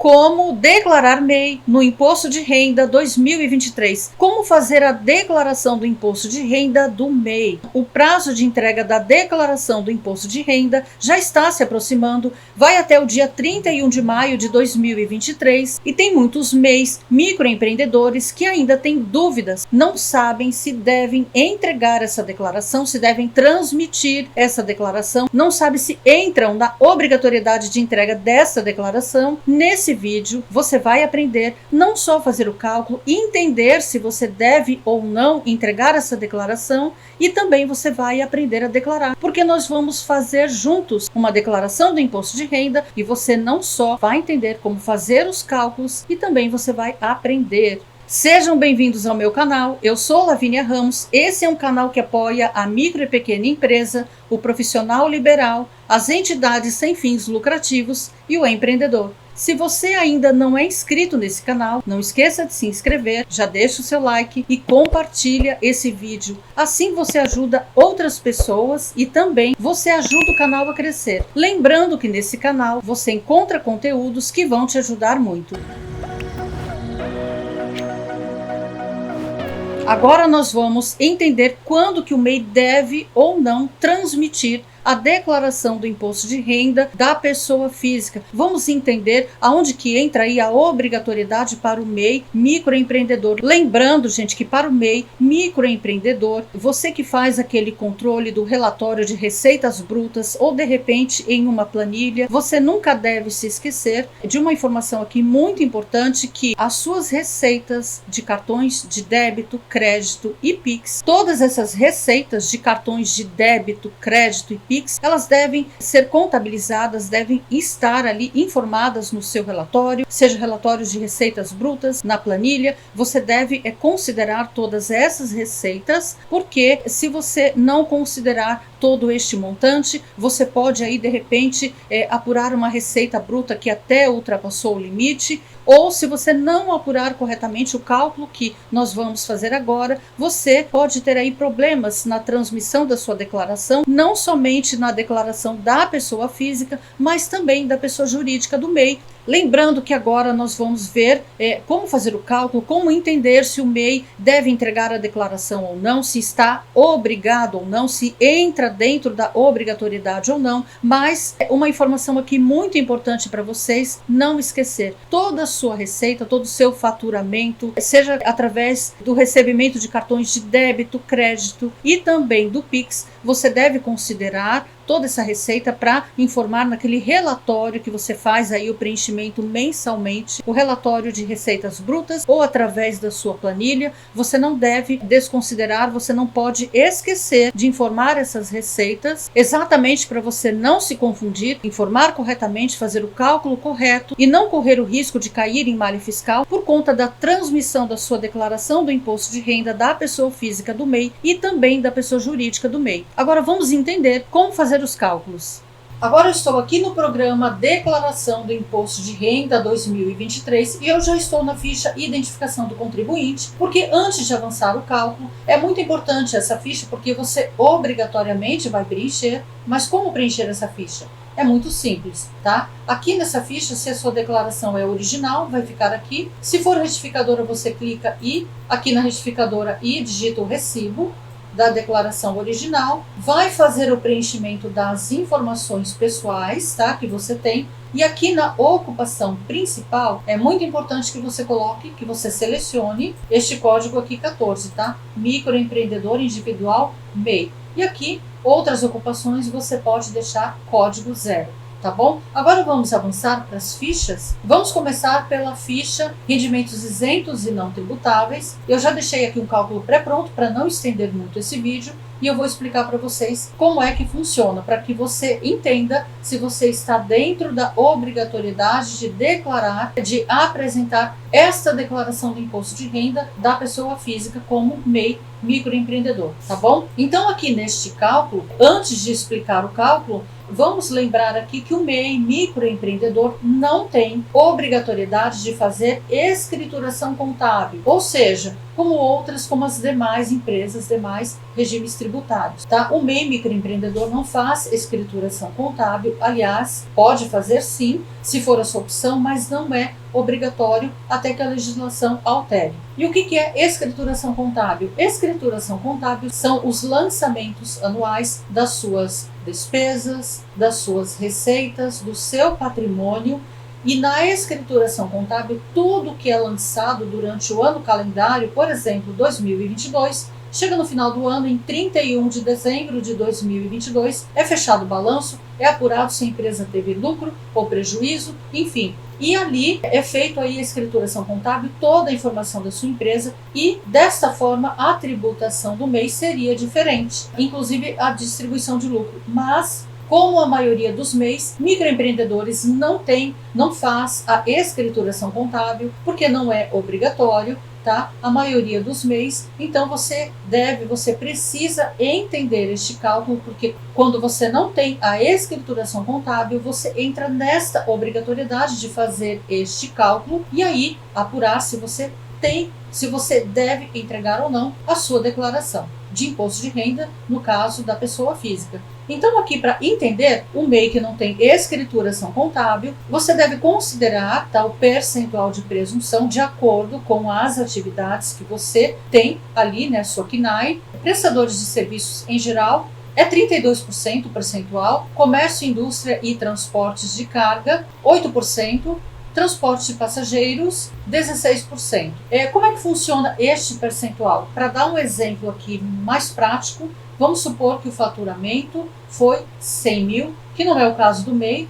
como declarar MEI no Imposto de Renda 2023. Como fazer a declaração do Imposto de Renda do MEI. O prazo de entrega da declaração do Imposto de Renda já está se aproximando, vai até o dia 31 de maio de 2023 e tem muitos MEIs, microempreendedores, que ainda têm dúvidas, não sabem se devem entregar essa declaração, se devem transmitir essa declaração, não sabem se entram na obrigatoriedade de entrega dessa declaração. Nesse vídeo você vai aprender não só fazer o cálculo e entender se você deve ou não entregar essa declaração, e também você vai aprender a declarar, porque nós vamos fazer juntos uma declaração do imposto de renda e você não só vai entender como fazer os cálculos, e também você vai aprender. Sejam bem-vindos ao meu canal, eu sou Lavínia Ramos, esse é um canal que apoia a micro e pequena empresa, o profissional liberal, as entidades sem fins lucrativos e o empreendedor. Se você ainda não é inscrito nesse canal, não esqueça de se inscrever, já deixa o seu like e compartilha esse vídeo. Assim você ajuda outras pessoas e também você ajuda o canal a crescer. Lembrando que nesse canal você encontra conteúdos que vão te ajudar muito. Agora nós vamos entender quando que o MEI deve ou não transmitir a declaração do imposto de renda da pessoa física. Vamos entender aonde que entra aí a obrigatoriedade para o MEI microempreendedor. Lembrando, gente, que para o MEI microempreendedor, você que faz aquele controle do relatório de receitas brutas ou de repente em uma planilha, você nunca deve se esquecer de uma informação aqui muito importante, que as suas receitas de cartões de débito, crédito e Pix, todas essas receitas de cartões de débito, crédito e Pix, elas devem ser contabilizadas, devem estar ali informadas no seu relatório, seja relatórios de receitas brutas, na planilha. Você deve considerar todas essas receitas, porque se você não considerar todo este montante, você pode aí de repente apurar uma receita bruta que até ultrapassou o limite, ou se você não apurar corretamente o cálculo que nós vamos fazer agora, você pode ter aí problemas na transmissão da sua declaração, não somente na declaração da pessoa física, mas também da pessoa jurídica do MEI. Lembrando que agora nós vamos ver como fazer o cálculo, como entender se o MEI deve entregar a declaração ou não, se está obrigado ou não, se entra dentro da obrigatoriedade ou não. Mas uma informação aqui muito importante para vocês não esquecer: toda a sua receita, todo o seu faturamento, seja através do recebimento de cartões de débito, crédito e também do Pix, você deve considerar toda essa receita para informar naquele relatório que você faz aí o preenchimento mensalmente, o relatório de receitas brutas, ou através da sua planilha. Você não deve desconsiderar, você não pode esquecer de informar essas receitas, exatamente para você não se confundir, informar corretamente, fazer o cálculo correto e não correr o risco de cair em malha fiscal por conta da transmissão da sua declaração do imposto de renda da pessoa física do MEI e também da pessoa jurídica do MEI. Agora vamos entender como fazer os cálculos. Agora eu estou aqui no programa Declaração do Imposto de Renda 2023 e eu já estou na ficha Identificação do Contribuinte, porque antes de avançar o cálculo é muito importante essa ficha, porque você obrigatoriamente vai preencher. Mas como preencher essa ficha? É muito simples, tá? Aqui nessa ficha, se a sua declaração é original, vai ficar aqui. Se for retificadora, você clica aqui na retificadora e digita o recibo da declaração original, vai fazer o preenchimento das informações pessoais, tá, que você tem. E aqui na ocupação principal, é muito importante que você coloque, que você selecione este código aqui 14, tá? Microempreendedor individual MEI. E aqui, outras ocupações, você pode deixar código 0. Tá bom? Agora vamos avançar para as fichas. Vamos começar pela ficha rendimentos isentos e não tributáveis. Eu já deixei aqui um cálculo pré-pronto para não estender muito esse vídeo, e eu vou explicar para vocês como é que funciona, para que você entenda se você está dentro da obrigatoriedade de declarar, de apresentar esta declaração do imposto de renda da pessoa física como MEI microempreendedor, tá bom? Então aqui neste cálculo, antes de explicar o cálculo, Vamos lembrar aqui que o MEI, microempreendedor, não tem obrigatoriedade de fazer escrituração contábil, ou seja, como as demais empresas, demais regimes tributários, tá? O MEI microempreendedor não faz escrituração contábil, aliás, pode fazer sim, se for a sua opção, mas não é obrigatório até que a legislação altere. E o que é escrituração contábil? Escrituração contábil são os lançamentos anuais das suas despesas, das suas receitas, do seu patrimônio. E na escrituração contábil, tudo que é lançado durante o ano calendário, por exemplo, 2022, chega no final do ano, em 31 de dezembro de 2022, é fechado o balanço, é apurado se a empresa teve lucro ou prejuízo, enfim. E ali é feito aí a escrituração contábil, toda a informação da sua empresa, e desta forma a tributação do mês seria diferente, inclusive a distribuição de lucro. Mas como a maioria dos MEIs, microempreendedores não faz a escrituração contábil, porque não é obrigatório, tá? A maioria dos MEIs, então você precisa entender este cálculo, porque quando você não tem a escrituração contábil, você entra nesta obrigatoriedade de fazer este cálculo e aí apurar se você deve entregar ou não a sua declaração de imposto de renda, no caso da pessoa física. Então, aqui para entender o MEI que não tem escrituração contábil, você deve considerar, tá, o percentual de presunção de acordo com as atividades que você tem ali, né, sua CNAE. Prestadores de serviços em geral é 32% o percentual, comércio, indústria e transportes de carga, 8%, transporte de passageiros, 16%. Como é que funciona este percentual? Para dar um exemplo aqui mais prático, vamos supor que o faturamento foi 100 mil, que não é o caso do MEI,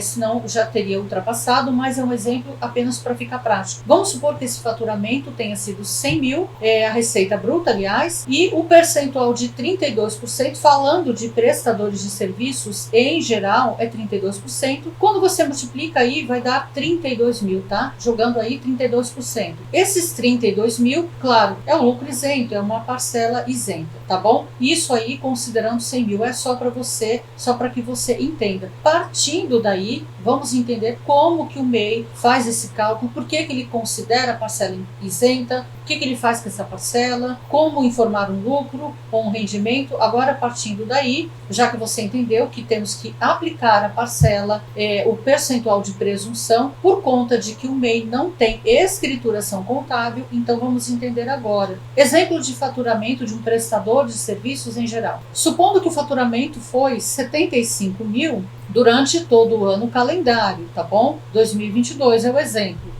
senão já teria ultrapassado, mas é um exemplo apenas para ficar prático. Vamos supor que esse faturamento tenha sido 100 mil, a receita bruta, aliás, e o percentual de 32%, falando de prestadores de serviços em geral, é 32%. Quando você multiplica aí, vai dar 32 mil, tá? Jogando aí 32%. Esses 32 mil, claro, é o lucro isento, é uma parcela isenta, tá bom? Isso aí, considerando 100 mil, é só para que você entenda. Partindo daí, vamos entender como que o MEI faz esse cálculo, por que ele considera a parcela isenta, o que ele faz com essa parcela, como informar um lucro ou um rendimento. Agora, partindo daí, já que você entendeu que temos que aplicar a parcela, o percentual de presunção, por conta de que o MEI não tem escrituração contábil, então vamos entender agora. Exemplo de faturamento de um prestador de serviços em geral. Supondo que o faturamento foi 75 mil durante todo o ano calendário, tá bom? 2022 é o exemplo.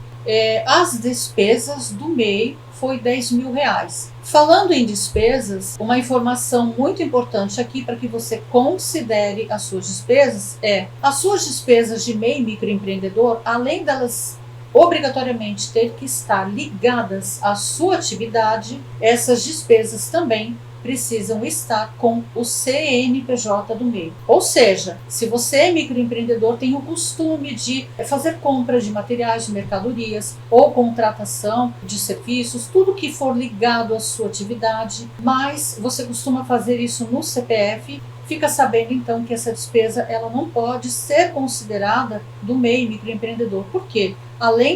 As despesas do MEI foi 10 mil reais. Falando em despesas, uma informação muito importante aqui para que você considere as suas despesas as suas despesas de MEI microempreendedor, além delas obrigatoriamente ter que estar ligadas à sua atividade, essas despesas também precisam estar com o CNPJ do MEI. Ou seja, se você é microempreendedor, tem o costume de fazer compra de materiais, de mercadorias ou contratação de serviços, tudo que for ligado à sua atividade, mas você costuma fazer isso no CPF, fica sabendo então que essa despesa ela não pode ser considerada do MEI microempreendedor. Por quê?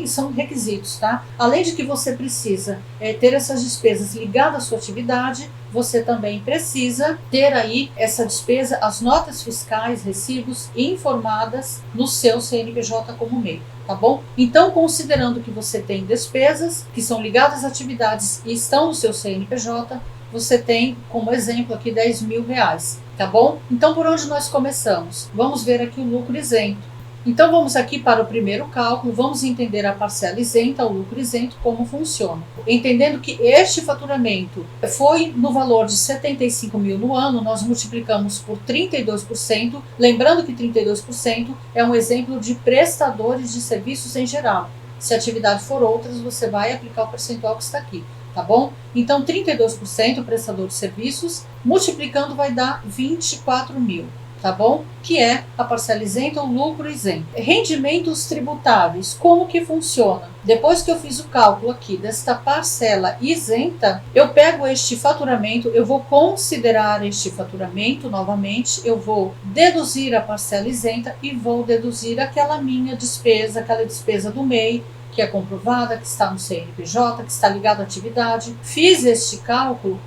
São requisitos, tá? Além de que você precisa ter essas despesas ligadas à sua atividade, você também precisa ter aí essa despesa, as notas fiscais, recibos informadas no seu CNPJ como MEI, tá bom? Então, considerando que você tem despesas que são ligadas às atividades e estão no seu CNPJ, você tem como exemplo aqui 10 mil reais, tá bom? Então, por onde nós começamos? Vamos ver aqui o lucro isento. Então vamos aqui para o primeiro cálculo, vamos entender a parcela isenta, o lucro isento, como funciona. Entendendo que este faturamento foi no valor de 75 mil no ano, nós multiplicamos por 32%, lembrando que 32% é um exemplo de prestadores de serviços em geral. Se a atividade for outras, você vai aplicar o percentual que está aqui, tá bom? Então 32% prestador de serviços, multiplicando vai dar 24 mil. tá bom? Que é a parcela isenta ou lucro isento. Rendimentos tributáveis, como que funciona? Depois que eu fiz o cálculo aqui desta parcela isenta, eu pego este faturamento, eu vou considerar este faturamento novamente, eu vou deduzir a parcela isenta e vou deduzir aquela minha despesa, aquela despesa do MEI, que é comprovada, que está no CNPJ, que está ligado à atividade. Fiz este cálculo,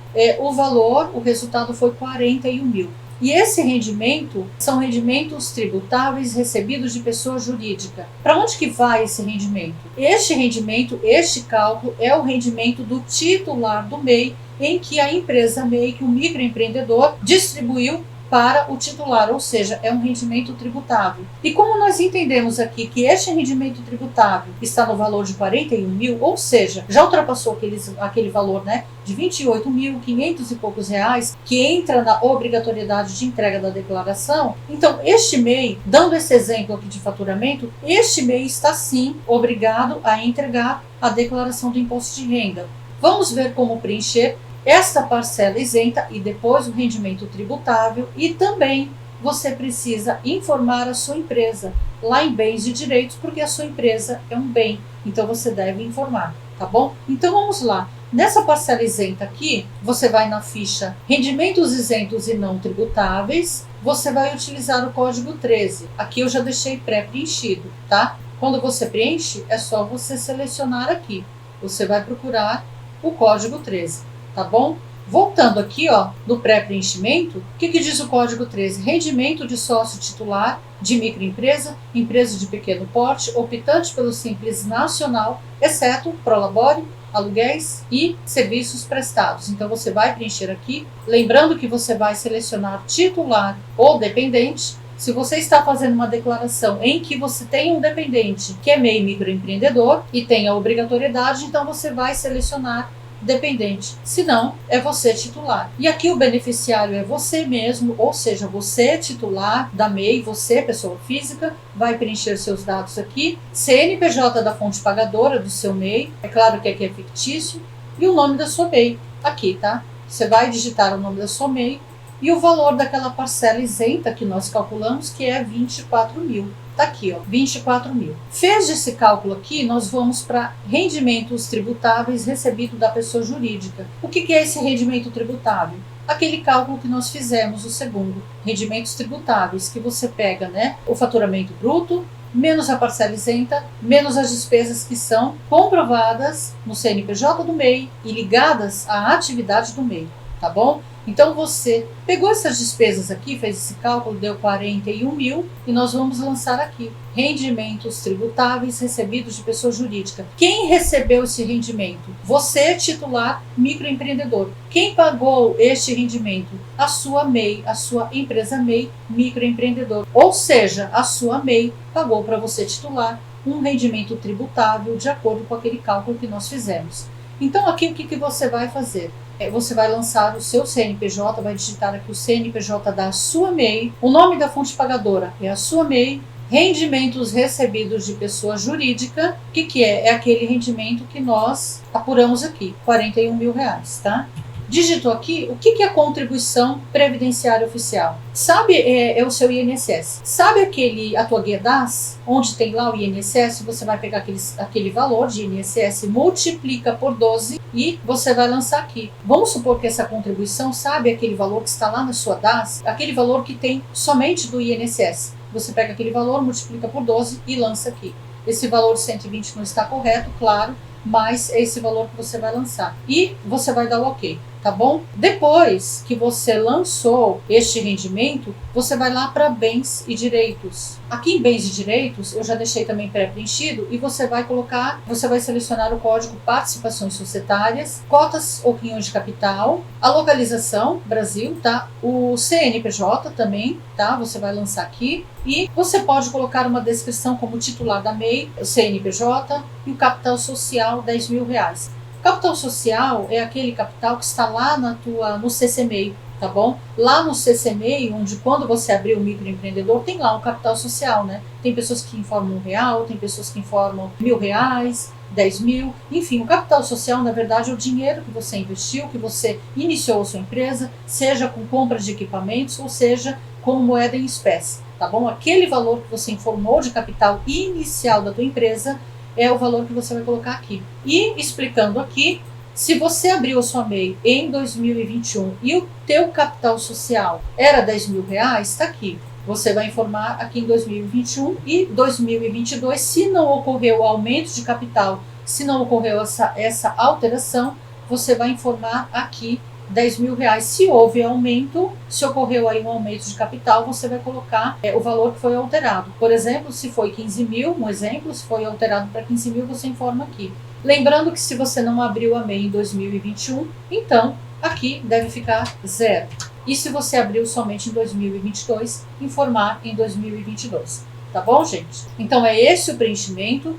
o resultado foi 41 mil. E esse rendimento são rendimentos tributáveis recebidos de pessoa jurídica. Para onde que vai esse rendimento? Este cálculo é o rendimento do titular do MEI, em que a empresa MEI, que o microempreendedor, distribuiu para o titular, ou seja, é um rendimento tributável. E como nós entendemos aqui que este rendimento tributável está no valor de 41 mil, ou seja, já ultrapassou aquele valor, né, de 28.500 e poucos reais, que entra na obrigatoriedade de entrega da declaração, então este MEI, dando esse exemplo aqui de faturamento, este MEI está sim obrigado a entregar a declaração do imposto de renda. Vamos ver como preencher esta parcela isenta e depois o rendimento tributável, e também você precisa informar a sua empresa lá em bens e direitos, porque a sua empresa é um bem, então você deve informar, tá bom? Então vamos lá. Nessa parcela isenta aqui, você vai na ficha rendimentos isentos e não tributáveis, você vai utilizar o código 13. Aqui eu já deixei pré-preenchido, tá? Quando você preenche, é só você selecionar aqui. Você vai procurar o código 13. Tá bom? Voltando aqui, ó, no pré-preenchimento, o que diz o código 13? Rendimento de sócio titular de microempresa, empresa de pequeno porte, optante pelo Simples Nacional, exceto prolabore, aluguéis e serviços prestados. Então você vai preencher aqui, lembrando que você vai selecionar titular ou dependente. Se você está fazendo uma declaração em que você tem um dependente que é MEI microempreendedor e tem a obrigatoriedade, então você vai selecionar dependente, se não, é você titular. E aqui o beneficiário é você mesmo, ou seja, você titular da MEI, você, pessoa física, vai preencher seus dados aqui, CNPJ da fonte pagadora do seu MEI, é claro que aqui é fictício, e o nome da sua MEI, aqui, tá? Você vai digitar o nome da sua MEI e o valor daquela parcela isenta que nós calculamos, que é 24 mil. Tá aqui, ó, 24 mil. Fez esse cálculo aqui, nós vamos para rendimentos tributáveis recebido da pessoa jurídica. O que é esse rendimento tributável? Aquele cálculo que nós fizemos, o segundo, rendimentos tributáveis, que você pega, né, o faturamento bruto, menos a parcela isenta, menos as despesas que são comprovadas no CNPJ do MEI e ligadas à atividade do MEI, tá bom? Então você pegou essas despesas aqui, fez esse cálculo, deu 41 mil e nós vamos lançar aqui rendimentos tributáveis recebidos de pessoa jurídica. Quem recebeu esse rendimento? Você, titular microempreendedor. Quem pagou este rendimento? A sua MEI, a sua empresa MEI microempreendedor. Ou seja, a sua MEI pagou para você, titular, um rendimento tributável de acordo com aquele cálculo que nós fizemos. Então aqui o que você vai fazer? Você vai lançar o seu CNPJ, vai digitar aqui o CNPJ da sua MEI, o nome da fonte pagadora é a sua MEI, rendimentos recebidos de pessoa jurídica, o que é? É aquele rendimento que nós apuramos aqui, 41 mil reais, tá? Digitou aqui, o que é contribuição previdenciária oficial? Sabe, é o seu INSS. Sabe a tua guia DAS, onde tem lá o INSS, você vai pegar aquele valor de INSS, multiplica por 12 e você vai lançar aqui. Vamos supor que essa contribuição, sabe aquele valor que está lá na sua DAS, aquele valor que tem somente do INSS. Você pega aquele valor, multiplica por 12 e lança aqui. Esse valor de 120 não está correto, claro, mas é esse valor que você vai lançar. E você vai dar o OK, tá bom? Depois que você lançou este rendimento, você vai lá para bens e direitos. Aqui em bens e direitos, eu já deixei também pré-preenchido e você vai selecionar o código participações societárias, cotas ou quinhões de capital, a localização, Brasil, tá? O CNPJ também, tá? Você vai lançar aqui e você pode colocar uma descrição como titular da MEI, o CNPJ e o capital social, 10 mil reais. Capital social é aquele capital que está lá no CCMEI, tá bom? Lá no CCMEI, onde quando você abrir o microempreendedor, tem lá um capital social, né? Tem pessoas que informam R$1, tem pessoas que informam R$1.000, 10 mil, enfim, o capital social, na verdade, é o dinheiro que você investiu, que você iniciou a sua empresa, seja com compra de equipamentos, ou seja, como moeda em espécie, tá bom? Aquele valor que você informou de capital inicial da tua empresa é o valor que você vai colocar aqui. E explicando aqui, se você abriu a sua MEI em 2021 e o teu capital social era R$10.000, está aqui. Você vai informar aqui em 2021 e 2022, se não ocorreu o aumento de capital, se não ocorreu essa alteração, você vai informar aqui R$10.000. Se houve aumento, se ocorreu aí um aumento de capital, você vai colocar o valor que foi alterado. Por exemplo, se foi 15.000, um exemplo, se foi alterado para 15.000, você informa aqui. Lembrando que se você não abriu a MEI em 2021, então aqui deve ficar 0. E se você abriu somente em 2022, informar em 2022. Tá bom, gente? Então é esse o preenchimento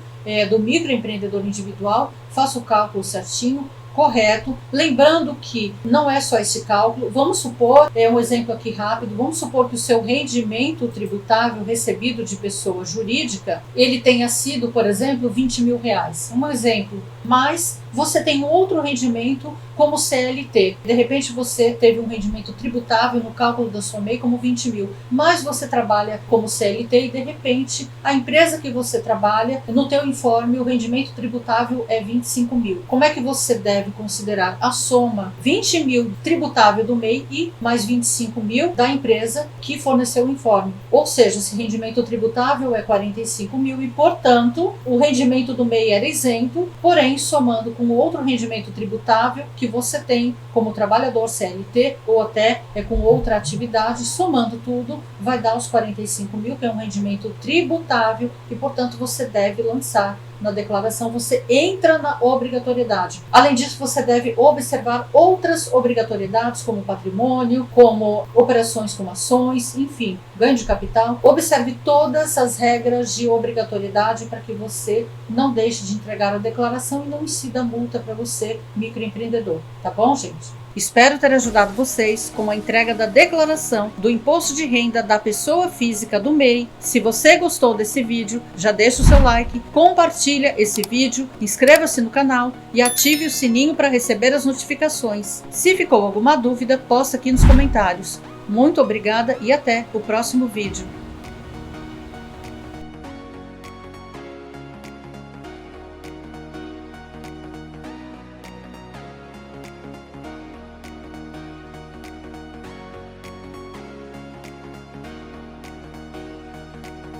do microempreendedor individual. Faça o cálculo certinho, correto. Lembrando que não é só esse cálculo. Vamos supor, um exemplo aqui rápido, vamos supor que o seu rendimento tributável recebido de pessoa jurídica, ele tenha sido, por exemplo, R$20.000. Um exemplo. Mas você tem outro rendimento como CLT. De repente você teve um rendimento tributável no cálculo da sua MEI como 20.000, mas você trabalha como CLT e de repente a empresa que você trabalha, no teu informe o rendimento tributável é 25.000. Como é que você deve considerar a soma 20.000 tributável do MEI e mais 25.000 da empresa que forneceu o informe? Ou seja, esse rendimento tributável é 45.000 e, portanto, o rendimento do MEI era isento, porém, somando com outro rendimento tributável que você tem como trabalhador CLT ou até com outra atividade, somando tudo, vai dar os 45.000, que é um rendimento tributável e, portanto, você deve lançar na declaração, você entra na obrigatoriedade. Além disso, você deve observar outras obrigatoriedades, como patrimônio, como operações com ações, enfim, ganho de capital. Observe todas as regras de obrigatoriedade para que você não deixe de entregar a declaração e não incida multa para você, microempreendedor. Tá bom, gente? Espero ter ajudado vocês com a entrega da declaração do imposto de renda da pessoa física do MEI. Se você gostou desse vídeo, já deixa o seu like, compartilha esse vídeo, inscreva-se no canal e ative o sininho para receber as notificações. Se ficou alguma dúvida, posta aqui nos comentários. Muito obrigada e até o próximo vídeo.